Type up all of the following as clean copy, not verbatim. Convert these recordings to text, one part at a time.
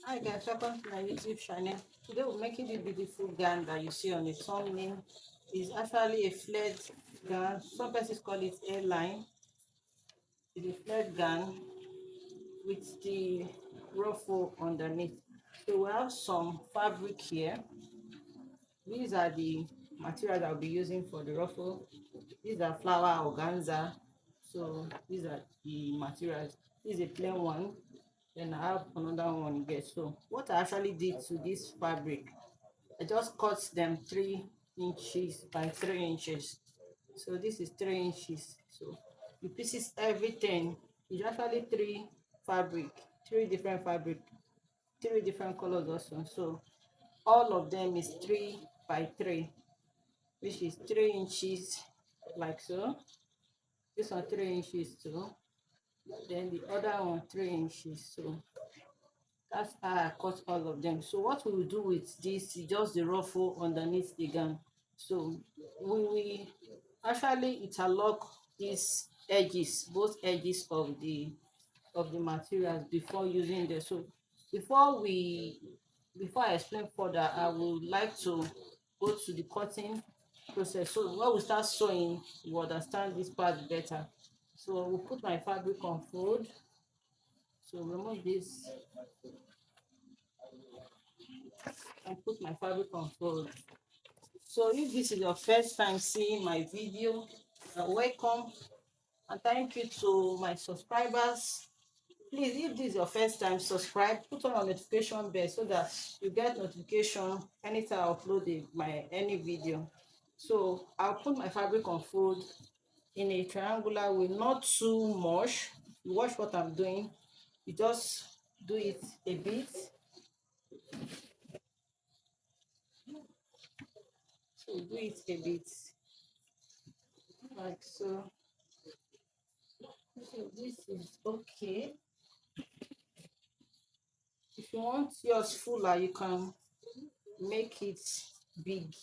Hi guys, welcome to my YouTube channel. Today we're making this beautiful gown that you see on the thumbnail. It's actually a flared gown. Some persons call it airline. It's a flared gown with the ruffle underneath. So we have some fabric here. These are the materials I'll be using for the ruffle. These are flower organza. So these are the materials. This is a plain one. Then I have another one here. So what I actually did to this fabric, I just cut them 3 inches by 3 inches. So this is 3 inches. So the pieces, everything is actually fabric, three different fabric, three different colors also. So all of them is 3 by 3, which is 3 inches, like so. This one 3 inches too. Then the other one 3 inches. So that's how I cut all of them. So what we will do with this is just the ruffle underneath the gown. So we will actually interlock these edges, both edges of the materials before using them. So before we before I explain further, I would like to go to the cutting process. So when we start sewing, we understand this part better. So we'll put my fabric on fold. So remove this and put my fabric on fold. So if this is your first time seeing my video, welcome and thank you to my subscribers. Please, if this is your first time, subscribe, put on a notification bell so that you get notification anytime I upload any video. So I'll put my fabric on fold in a triangular way, not too much. You watch what I'm doing. You just do it a bit. So do it a bit like so. So this is okay. If you want yours fuller, you can make it big.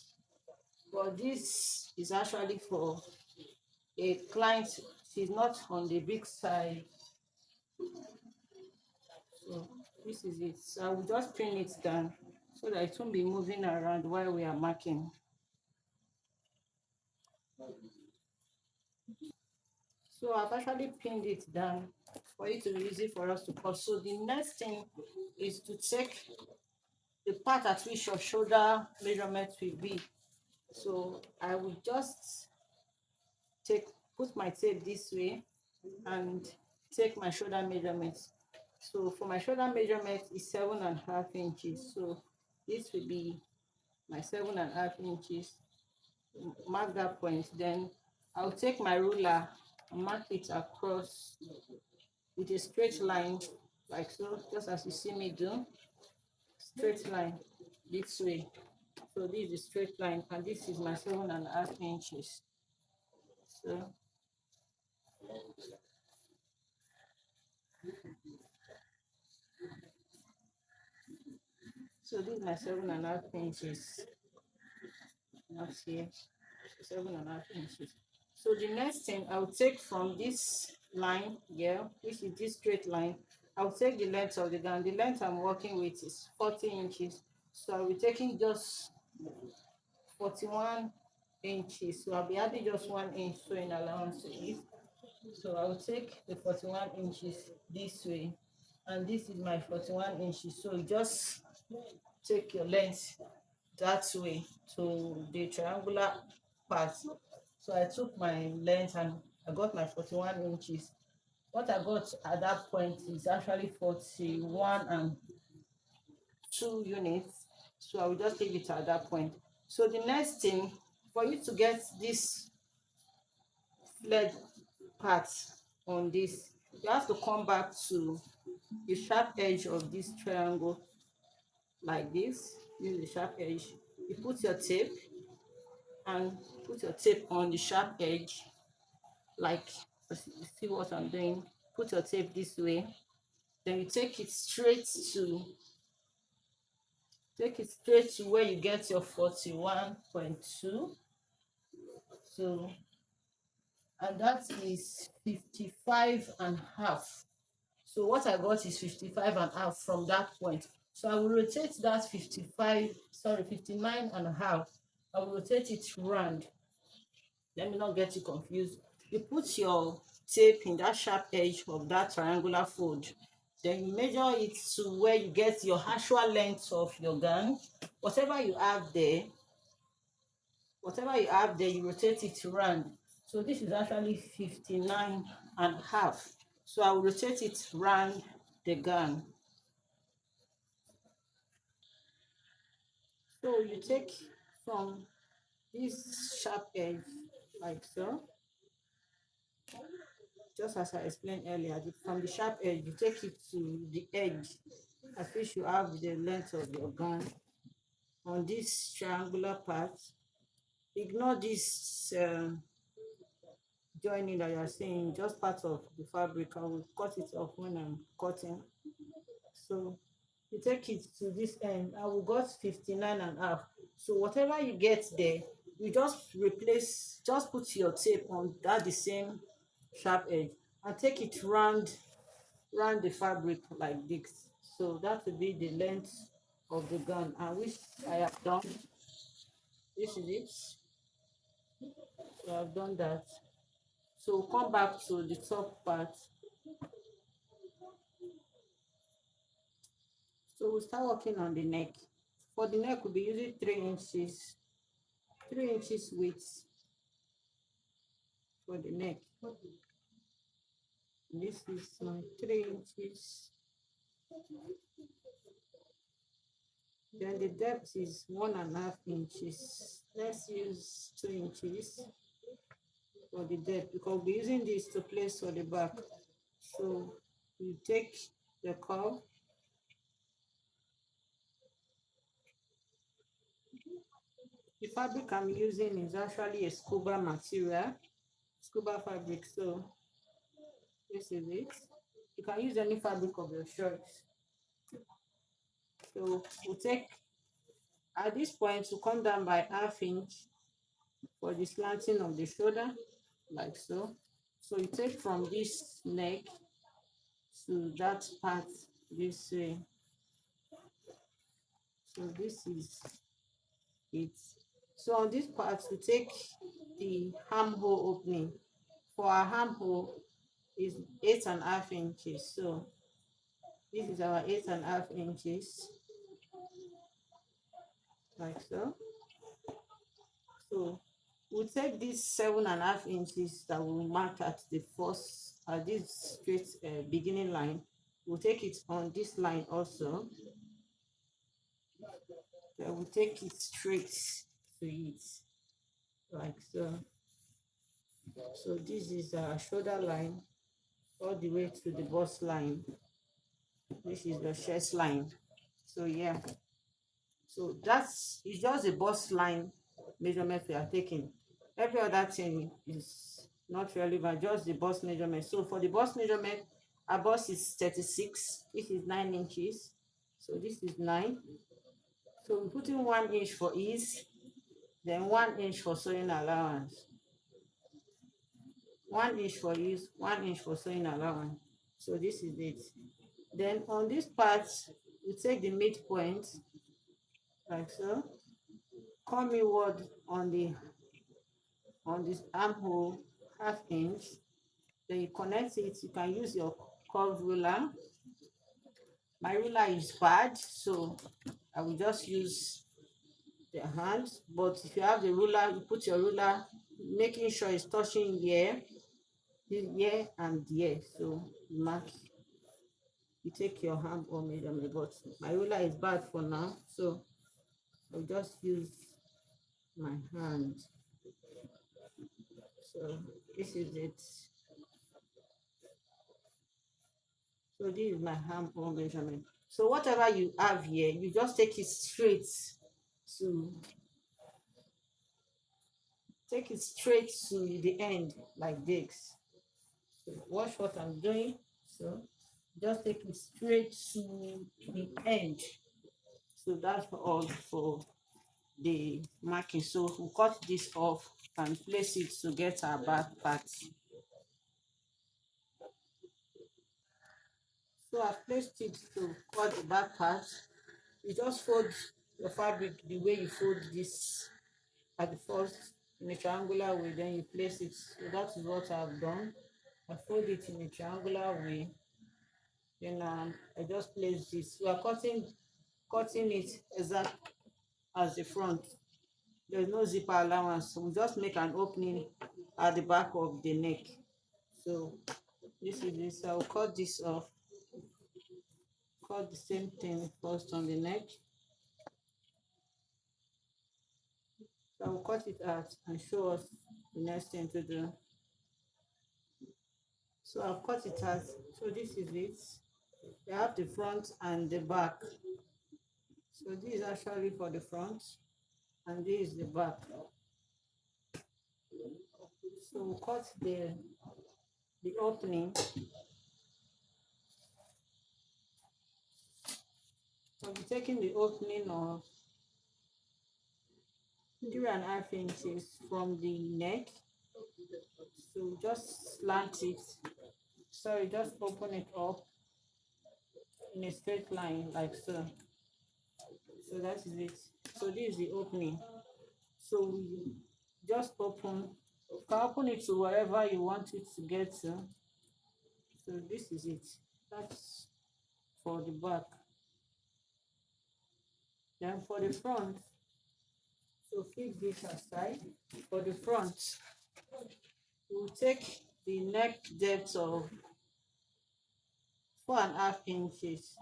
But this is actually for a client. She's not on the big side. So this is it. So I will just pin it down so that it won't be moving around while we are marking. So I've actually pinned it down for it to be easy for us to cut. So the next thing is to check the part at which your shoulder measurement will be. So I will just put my tape this way and take my shoulder measurement. So for my shoulder measurement is 7.5 inches. So this will be my 7.5 inches. Mark that point. Then I'll take my ruler and mark it across with a straight line, like so, just as you see me do. Straight line this way. So this is a straight line, and this is my 7.5 inches. So this is my 7.5 inches. Not here. 7.5 inches. So the next thing I'll take from this line here, which is this straight line, I'll take the length of the gown. The length I'm working with is 40 inches. So I'll be taking just 41 inches. So I'll be adding just 1 inch sewing allowance to it. So I'll take the 41 inches this way, and this is my 41 inches. So you just take your length that way to the triangular part. So I took my length and I got my 41 inches. What I got at that point is actually 41.2 units. So I will just leave it at that point. So the next thing, for you to get this flared part on this, you have to come back to the sharp edge of this triangle like this. Use the sharp edge. You put your tape and put your tape on the sharp edge, like, see what I'm doing. Put your tape this way, then you take it straight to where you get your 41.2. So, and that is 55.5. So what I got is 55.5 from that point. So I will rotate that 55, sorry, 59 and a half. I will rotate it round. Let me not get you confused. You put your tape in that sharp edge of that triangular fold. Then you measure it to where you get your actual length of your gun. Whatever you have there, you rotate it round. So this is actually 59 and a half. So I will rotate it round the gun. So you take from this sharp edge like so, just as I explained earlier, from the sharp edge, you take it to the edge at which you have the length of your gun on this triangular part. Ignore this joining that you are seeing, just part of the fabric. I will cut it off when I'm cutting. So you take it to this end. I will got 59 and a half. So whatever you get there, you just replace, just put your tape on that the same sharp edge and take it round the fabric like this. So that will be the length of the gun, and which I have done. This is it. So I've done that. So come back to the top part. So we'll start working on the neck. For the neck, we'll be using 3 inches, 3 inches width for the neck. This is my 3 inches. Then the depth is 1.5 inches. Let's use 2 inches for the depth because we'll be using this to place for the back. So you take the curve. The fabric I'm using is actually a scuba material, scuba fabric. So this is it. You can use any fabric of your choice. So we'll take, at this point, to come down by 1/2 inch for the slanting of the shoulder, like so. So you take from this neck to that part this way. So this is it. So on this part, we take the armhole opening. For our armhole is 8.5 inches. So this is our 8.5 inches, like so. So we'll take these 7.5 inches that we'll mark at the first, at this straight beginning line. We'll take it on this line also. Then we'll take it straight to it, like so. So this is our shoulder line all the way to the bust line. This is the chest line. So yeah, so that's, it's just the bust line measurement we are taking. Every other thing is not relevant, just the bust measurement. So for the bust measurement, our bust is 36. This is 9 inches. So this is 9. So we put in 1 inch for ease, then 1 inch for sewing allowance. 1 inch for ease, 1 inch for sewing allowance. So this is it. Then on this part, we take the midpoint, like so. Come inward on this armhole 1/2 inch. Then you connect it. You can use your curve ruler. My ruler is bad, so I will just use the hand. But if you have the ruler, you put your ruler, making sure it's touching here, and here. So you mark, you take your hand or measurement. But my ruler is bad for now, so I'll just use my hand. So this is it. So this is my armhole measurement. So whatever you have here, you just take it straight to the end like this. So watch what I'm doing. So just take it straight to the end. So that's all for the marking. So we'll cut this off and place it to get our back part. So I've placed it to cut the back part. You just fold your fabric the way you fold this at the first in a triangular way, then you place it. So that is what I've done. I fold it in a triangular way, then I just place this. We are cutting it exact as the front. There's no zipper allowance, so we just make an opening at the back of the neck. So this is this. I'll cut this off. Cut the same thing first on the neck. So I'll cut it out and show us the next thing to do. So I've cut it out. So this is it. You have the front and the back. So this is actually for the front, and this is the back. So we'll cut the opening. I'll be taking the opening of 3.5 inches from the neck. So just slant it. Sorry, just open it up in a straight line like so. So that is it. So this is the opening. So we just open. You can open it to wherever you want it to get to. So this is it. That's for the back. Then for the front, so keep this aside. For the front, we'll take the neck depth of 4.5 inches.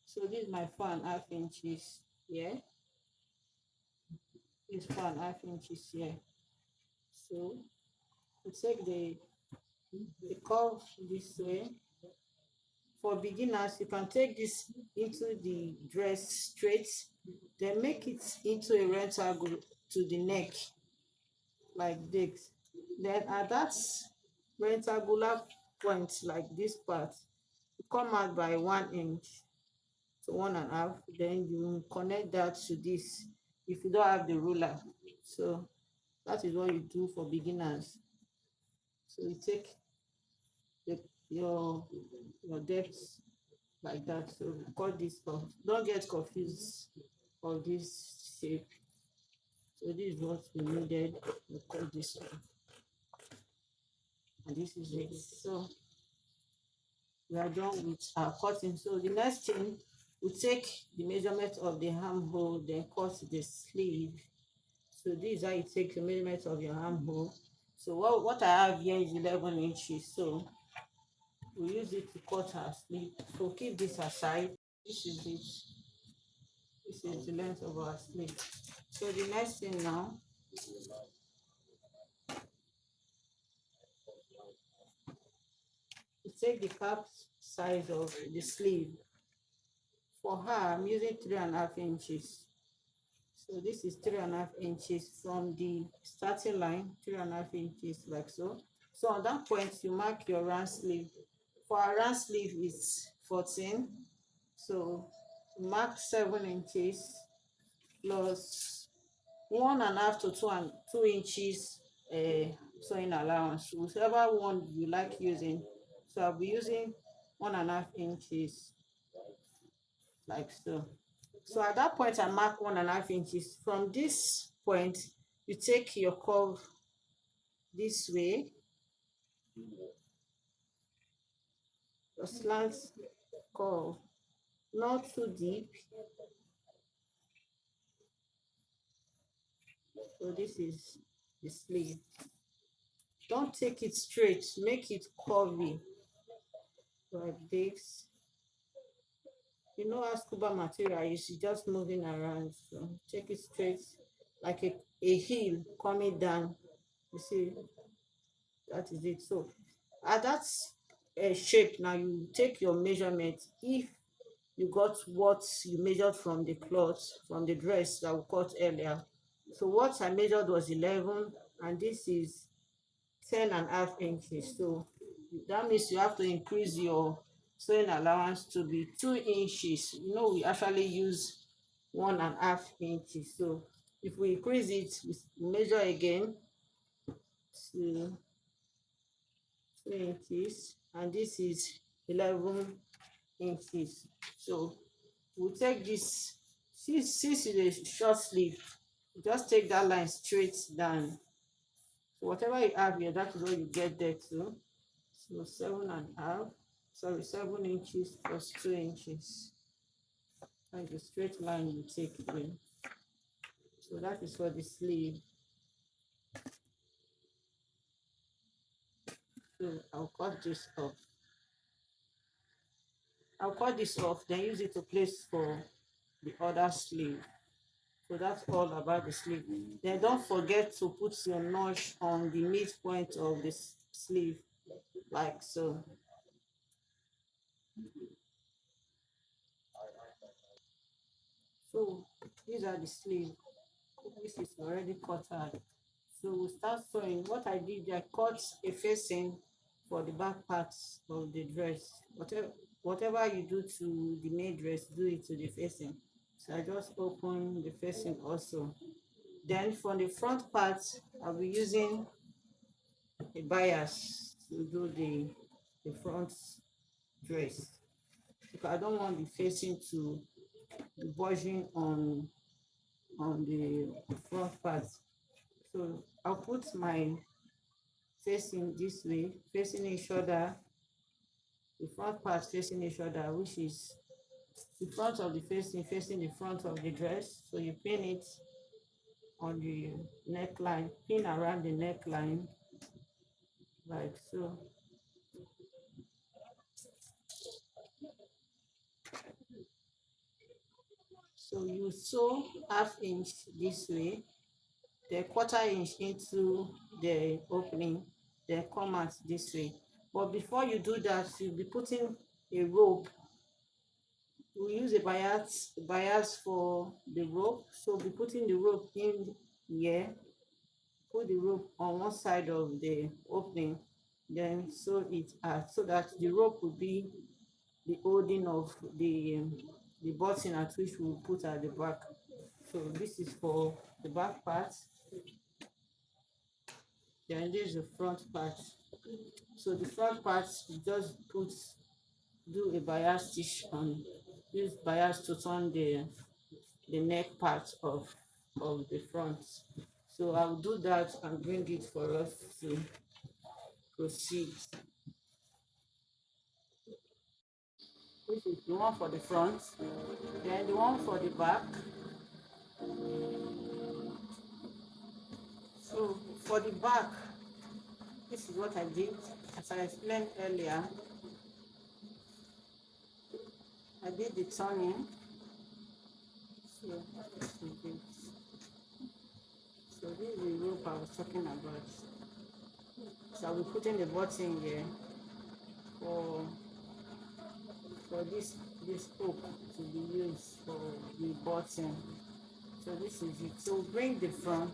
So this is my 4.5 inches here. This 4.5 inches here. So we take the curve this way. For beginners, you can take this into the dress straight, then make it into a rectangle to the neck like this. Then at that rectangular point, like this part, you come out by 1 inch to 1.5. Then you connect that to this if you don't have the ruler. So that is what you do for beginners. So you take the, your depth like that. So cut this off. Don't get confused of this shape. So this is what we needed. We cut this off. And this is it. So we are done with our cutting. So the next thing, we take the measurement of the armhole, then cut the sleeve. So this is how you take the measurement of your armhole. So what I have here is 11 inches. So we use it to cut our sleeve. So keep this aside. This is it. This is the length of our sleeve. So the next thing now, we take the cap size of the sleeve. For her, I'm using 3.5 inches. So this is 3.5 inches from the starting line, 3.5 inches like so. So on that point, you mark your round sleeve. For our round sleeve is 14. So mark 7 inches plus 1.5 to 2 inches sewing allowance, whichever one you like using. So I'll be using 1.5 inches like so. So at that point I mark 1.5 inches. From this point you take your curve this way, your slant curve, not too deep. So this is the sleeve. Don't take it straight, make it curvy like this. You know how scuba material is just moving around, so take it straight like a heel coming down. You see, that is it. So at that shape now, you take your measurement. If you got what you measured from the cloth, from the dress that we cut earlier, so what I measured was 11, and this is 10.5 inches. So that means you have to increase your sewing allowance to be 2 inches. You know, we actually use 1.5 inches. So if we increase it, we measure again to 2 inches, and this is 11 inches. So we'll take this, since it's a short sleeve, just take that line straight down. So whatever you have here, that is what you get there too. So 7.5, sorry, 7 inches plus 2 inches. That is the straight line you take here. So that is for the sleeve. So I'll cut this off. I'll cut this off, then use it to place for the other sleeve. So that's all about the sleeve. Then don't forget to put your notch on the midpoint of the sleeve, like so. So these are the sleeve. This is already cut out. So we'll start sewing. What I did, I cut a facing for the back parts of the dress. Whatever you do to the main dress, do it to the facing. So I just open the facing also. Then for the front part, I'll be using a bias to do the front dress, because I don't want the facing to be bulging on the front part. So I'll put my facing this way, facing each other, the front part facing each other, which is the front of the facing the front of the dress. So you pin it on the neckline, pin around the neckline, like so. So you sew 1/2 inch this way, then 1/4 inch into the opening, then come out this way. But before you do that, you'll be putting a rope. We use a bias for the rope. So we'll be putting the rope in here, put the rope on one side of the opening, then sew it out so that the rope will be the holding of the button at which we'll put at the back. So this is for the back part, then this is the front part. So the front part, you just do a bias stitch on, use bias to turn the neck part of the front. So I'll do that and bring it for us to proceed. This is the one for the front, then the one for the back. So for the back, this is what I did. As I explained earlier, I did the turning. So this is it. So this is the rope I was talking about. So I'll be putting the button here for this hook to be used for the button. So this is it. So bring the front,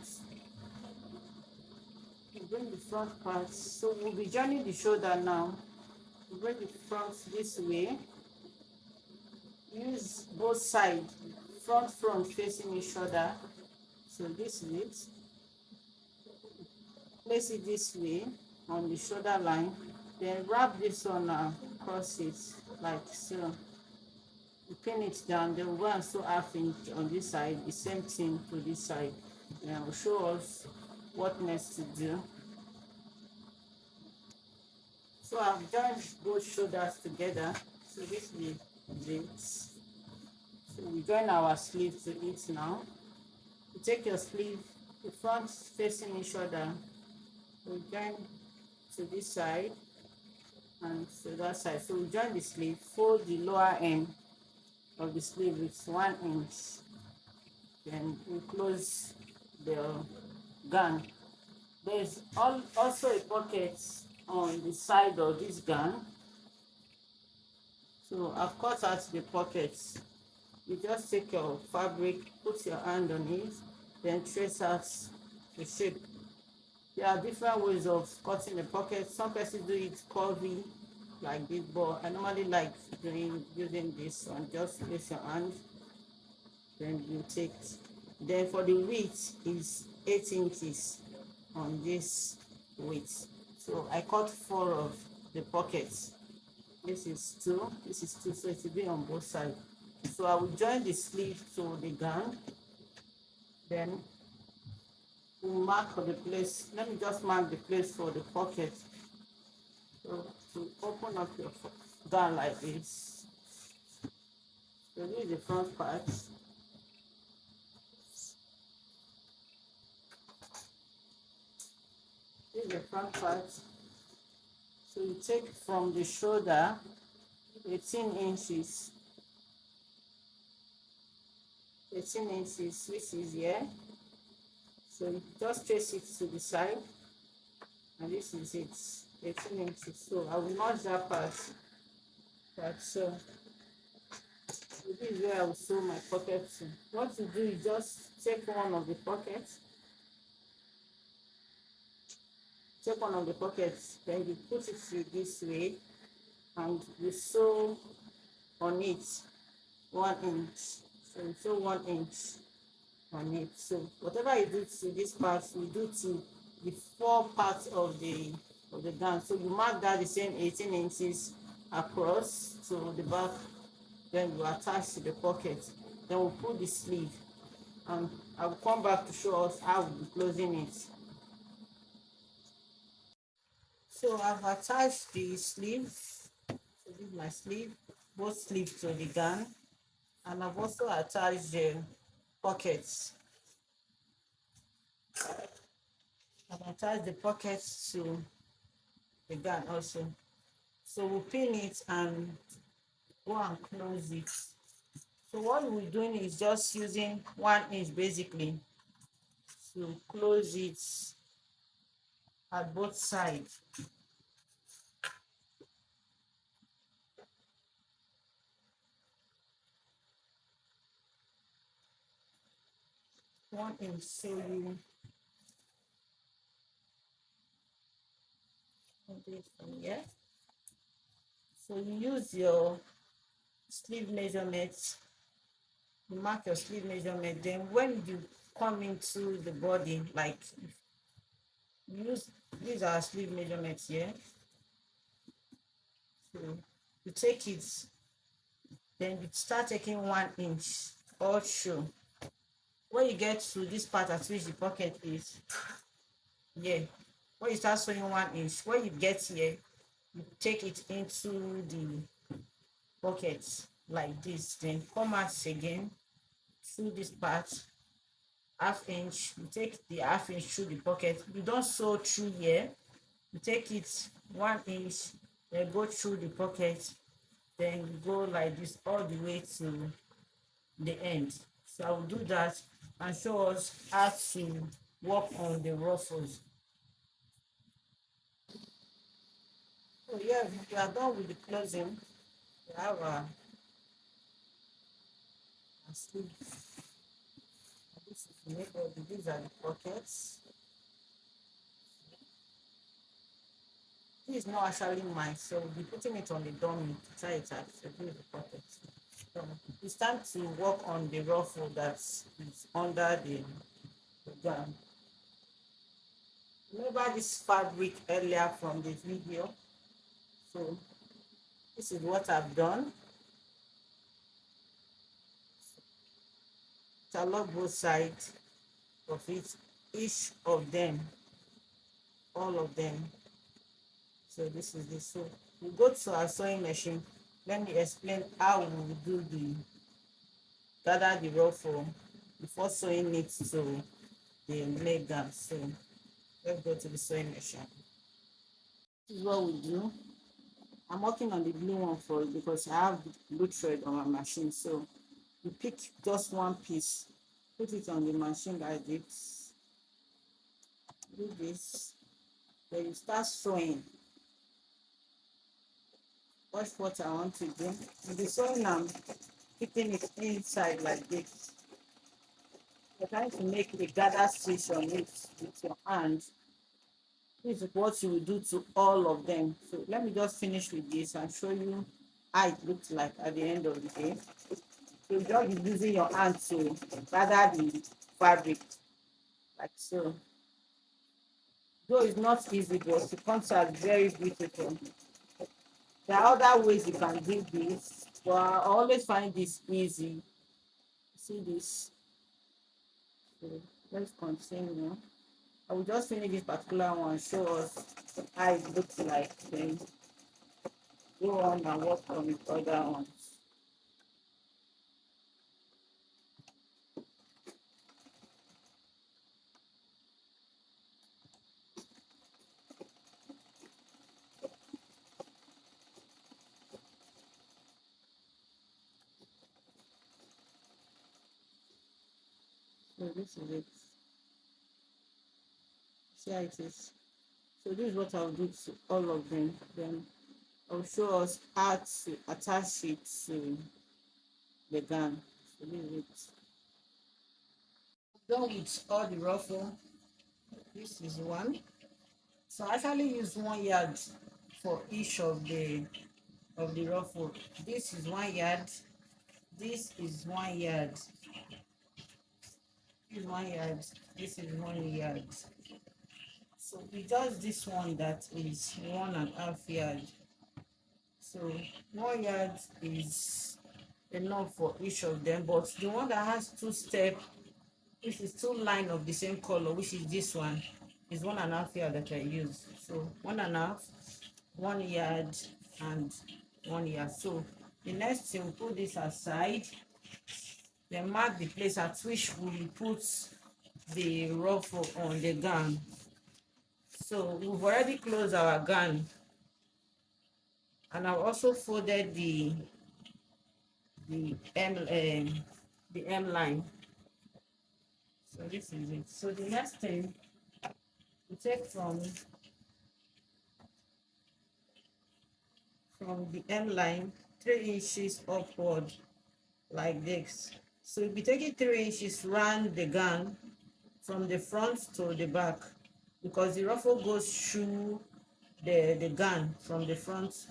part. So we'll be joining the shoulder now. Bring the front this way. Use both sides, front facing each other. So this is it. Place it this way on the shoulder line. Then wrap this one now, cross it like so. You pin it down, then we'll go and sew 1/2 inch on this side, the same thing to this side. And it will show us what next to do. So I've joined both shoulders together. So this is it. So we join our sleeve to it now. You take your sleeve, the front facing each other. We join to this side and to that side. So we join the sleeve, fold the lower end of the sleeve with 1 inch. Then we close the gown. There's also a pocket on the side of this gown. So I've cut out the pockets. You just take your fabric, put your hand on it, then trace out the shape. There are different ways of cutting the pocket. Some persons do it curvy like this, but I normally like using this one. Just place your hand, then you take. Then for the width is 8 inches on this width. So I cut 4 of the pockets. This is 2, so it will be on both sides. So I will join the sleeve to the gown, then we'll mark for the place. Let me just mark the place for the pocket. So to open up your gown like this. So this is the front part. This is the front part. So you take from the shoulder 18 inches, 18 inches, which is here. So you just trace it to the side, and this is it, 18 inches. So I will notch that part, like so. So this is where I will sew my pocket to. What you do is just take one of the pockets, then you put it through this way, and you sew on it 1 inch. So you sew 1 inch on it. So whatever you do to this part, you do to the four parts of the gown. So you mark that the same 18 inches across to the back, then you attach to the pocket. Then we'll put the sleeve, and I will come back to show us how we'll be closing it. So I've attached the sleeve. So this is my sleeve, both sleeves to the gown, and I've also attached the pockets. I've attached the pockets to the gown also. So we'll pin it and go and close it. So what we're doing is just using 1 inch basically to close it at both sides. One inch. So you do it from here. So you use your sleeve measurement. You mark your sleeve measurement. Then when you come into the body, like use these are sleeve measurements here. So you take it, then you start taking 1 inch all through. When you get to this part at which the pocket is, yeah, when you start sewing 1 inch, when you get here, you take it into the pocket like this, then come out again through this part, ½ inch. You take the ½ inch through the pocket. You don't sew through here. You take it 1 inch, then go through the pocket, then you go like this all the way to the end. So I will do that and show us how to work on the ruffles. So yeah, we are done with the closing. We have our sleeve. This is the middle. These are the pockets. This is not actually mine, so we'll be putting it on the dummy to try it out. So this is the pockets. So it's time to work on the ruffle that is under the gown. Remember this fabric earlier from the video. So this is what I've done. Interlock both sides of it, each of them, all of them. So this is this. So we go to our sewing machine. Let me explain how we will do the gather the ruffle before sewing it to the leg gown. So let's go to the sewing machine. This is what we do. I'm working on the blue one for it because I have blue thread on my machine. So you pick just one piece, put it on the machine like this, do this, then you start sewing. Watch what I want to do. In the sewing, I'm keeping it inside like this. You're trying to make a gather stitch on it with your hand. This is what you will do to all of them. So let me just finish with this and show you how it looks like at the end of the day. So just be using your hand to gather the fabric like so. Though it's not easy, but it comes out very beautiful. There are other ways you can do this, Well, I always find this easy. See this? So let's continue. I will just finish this particular one, show us how it looks like, then go on and work on the other ones. So this is it. See how it is. So this is what I'll do to all of them. Then I'll show us how to attach it to the gun. So this is it. Done with all the ruffle. This is one. So I actually use 1 yard for each of the ruffle. This is 1 yard. This is 1 yard. This is 1 yard. This is 1 yard. So we just this one that is 1.5 yard. So 1 yard is enough for each of them, but the one that has two step, which is two line of the same color, which is this one, is 1.5 yard that I use. So 1.5, 1 yard, and 1 yard. So the next thing, we put this aside, then mark the place at which we will put the ruffle on the gown. So we've already closed our gown, and I've also folded the the M line. So this is it. So the next thing, we take from the M line 3 inches upward like this. So we'll be taking 3 inches round the gown from the front to the back, because the ruffle goes through the gown from the front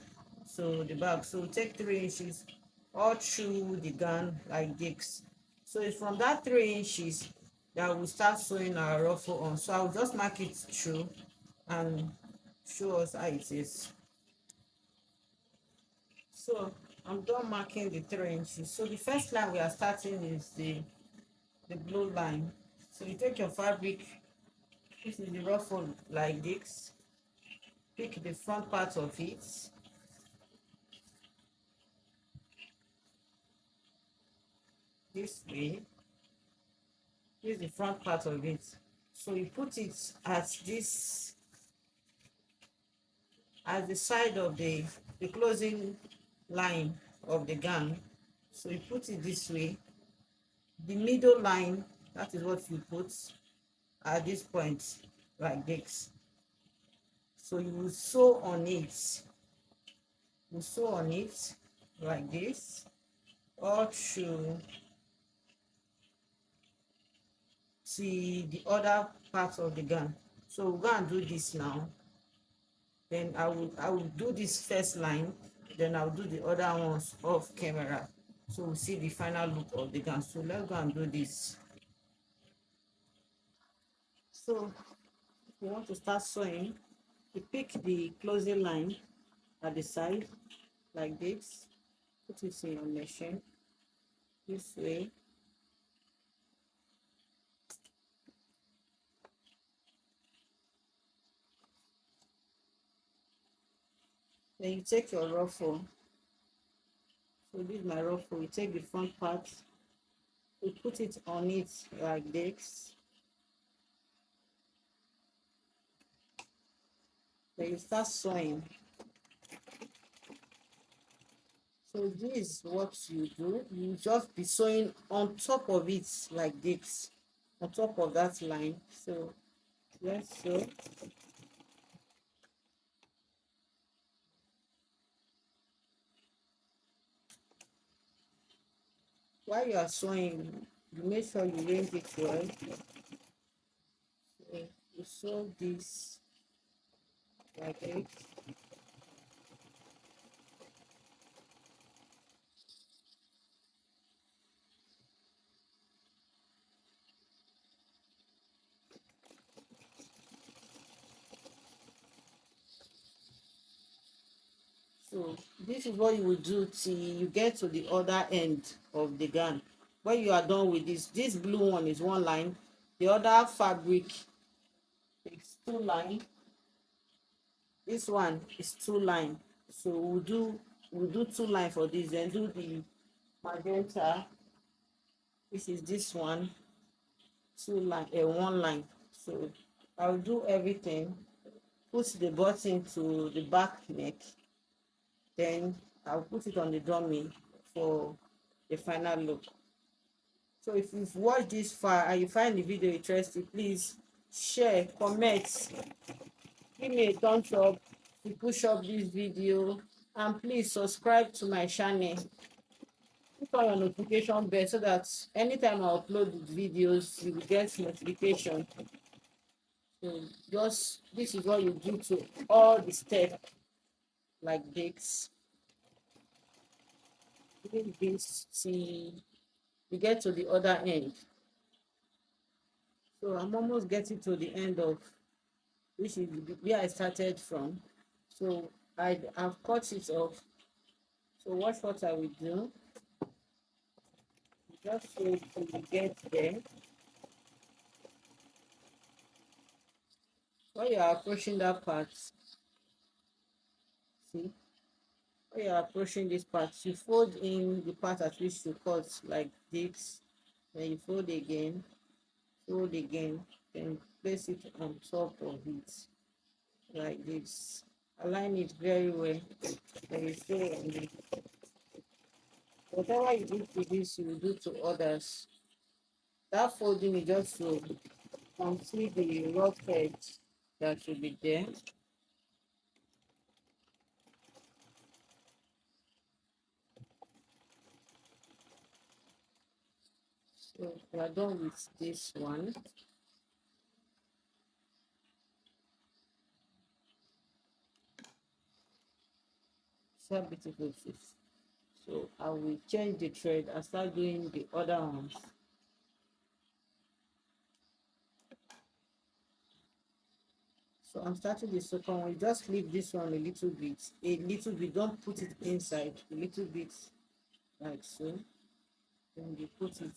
to the back. So we take 3 inches all through the gown like this. So it's from that 3 inches that we'll start sewing our ruffle on. So I'll just mark it through and show us how it is. So I'm done marking the 3 inches. So the first line we are starting is the blue line. So you take your fabric, this is the ruffle like this, pick the front part of it, this way. This is the front part of it. So you put it at this, at the side of the closing line of the gown. So you put it this way. The middle line, that is what you put at this point like this. So you will sew on it. You sew on it like this all through to the other part of the gown. So we'll go and do this now. Then I will do this first line, then I'll do the other ones off camera, so we'll see the final look of the gown. So let's go and do this. So if you want to start sewing, you pick the closing line at the side like this, put it in your machine this way. Then you take your ruffle. So this is my ruffle. You take the front part, you put it on it like this. Then you start sewing. So this is what you do. You just be sewing on top of it like this, on top of that line. So let's sew. While you are sewing, you make sure you arrange it well. So you sew this like this. So this is what you will do till you get to the other end of the gown. When you are done with this blue one is one line, the other fabric is two line, this one is two line. So we'll do two line for this, then do the magenta. This is this one, two line, one line. So I'll do everything, put the button to the back neck, then I'll put it on the dummy for the final look. So if you've watched this far and you find the video interesting, please share, comment, give me a thumbs up to push up this video, and please subscribe to my channel. Put on your notification bell so that anytime I upload videos, you will get notification. So just this is what you do to all the steps like this. Doing this till you get to the other end. So I'm almost getting to the end of, which is where I started from. So I've cut it off. So watch what I will do. Just so to get there. When you are approaching that part, see, when you are approaching this part, you fold in the part at which you cut like this. Then you fold again, then place it on top of it like this. Align it very well. Then you sew on it. Whatever you do to this, you will do to others. That folding is just to conceal the rough edge that should be there. So we are done with this one. So beautiful sis. So I will change the thread and start doing the other ones. So I'm starting the second one. Just leave this one a little bit, don't put it inside, a little bit like so. Then you put it